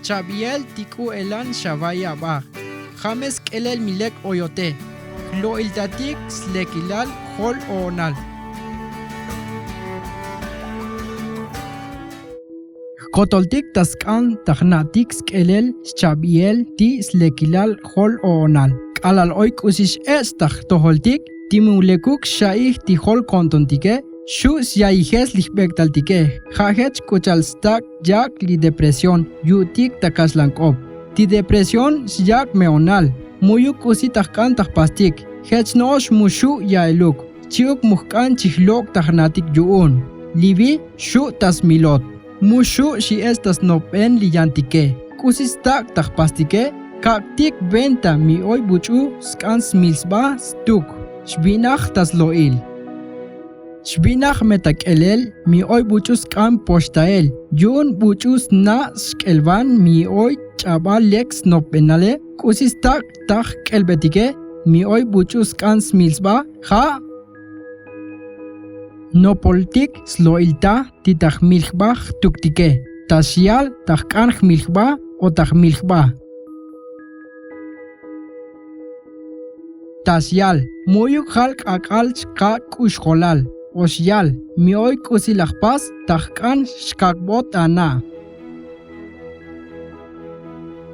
Chabiel tiku elan shabaya ba. James kelel milek oyote. Lo iltatik slekilal hol onal. Kotoltik taskan tahnatik skelel chabiel ti slekilal hol onal. Alal oik usish estach toholtik timulekuk shaih ti hol kontontike. Shu siaijes lihbektaltike. Hajech kuchalstak jak li depresión yutik takaslankop. Ti depresión siak meonal. Muyuk usitahkan tahpastik. Hech noosh mushu yaeluk. Chiuk muhkan chihlok tahnatik yuun. Libi shu tasmilot. Mushu si estas nopen liyantike. Kusistak tahpastike. Kaktik venta mi oy buchu skans milsba stuk. Shbinach tasloil. Shbinach metak elel mi oy buchus kan postael. Yun buchus na skelvan mi oy chabal lex no penale. Kusistak tak kelbetike mi oy buchus kan smilsba ha. No politik sloilta titach milchbach tuktike. Tashial tak kan milchba o tak milchba. Tashial muyuk halk akalch ka kushkolal. Osyal, mi oy kusilakpas takkan shkakbot ana.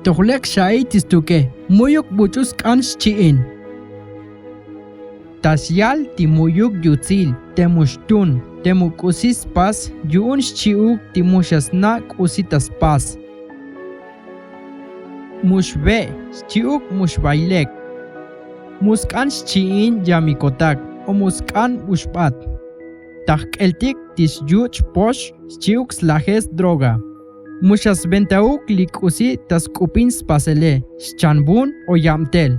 Tohlek shai tistuke, muyuk buchus kan shchiin. Tasyal ti muyuk Tsotsil, temushtun, temukusis pas, yun shchiuk timushasna kusitas pas. Mushbe, shchiuk mushbailek. Muskan shchiin yamikotak, o muskan ushbat. Takeltik tisyuch posh chiuk slajes droga. Muchas ventauk likusi taskupin spasele, chanbun o yamtel.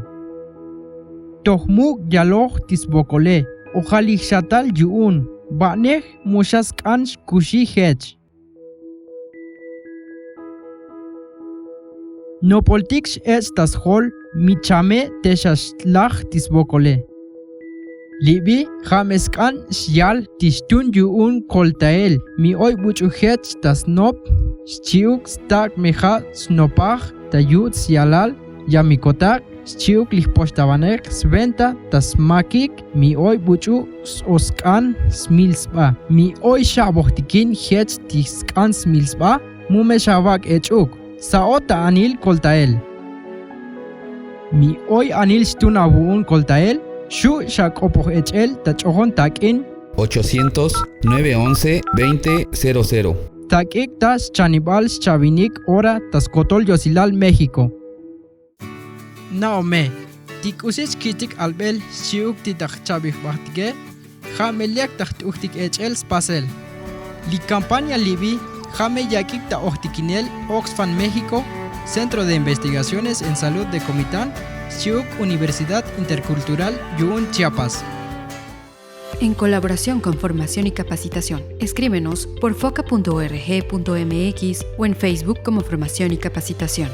Tohmuk yaloh tisbokole, ojalik shatal yuun, banej muchas kanch kushi hech. No politiks estas hol, michame teshaslach tisbokole. Libi jameskan sial tistun yuun koltael mi oy buchuhet tas nop chiuk stak meha snopach tayut sialal yamikotak chiuk lihpostabanek sventa tas makik mi oy buchu oskan smilsba mi oy shabohtikin het tiskan smilsba mume shavak echuk saota anil koltael mi oy anil stunabuun koltael Shu shakopoh echel tachohon takin 800-911-2000. Takik tas chanibal chavinik ora tas kotol yosilal México. Naome, tikusis kitik albel shiuk titak chabih bahtige, jameliak tak uhtik echel spasel. Li Campaña libi, jame yakik ta ohtikinel Oxfam México, Centro de Investigaciones en Salud de Comitán, Shiuk Universidad Intercultural Yuun Chiapas. En colaboración con Formación y Capacitación. Escríbenos por foca.org.mx o en Facebook como Formación y Capacitación.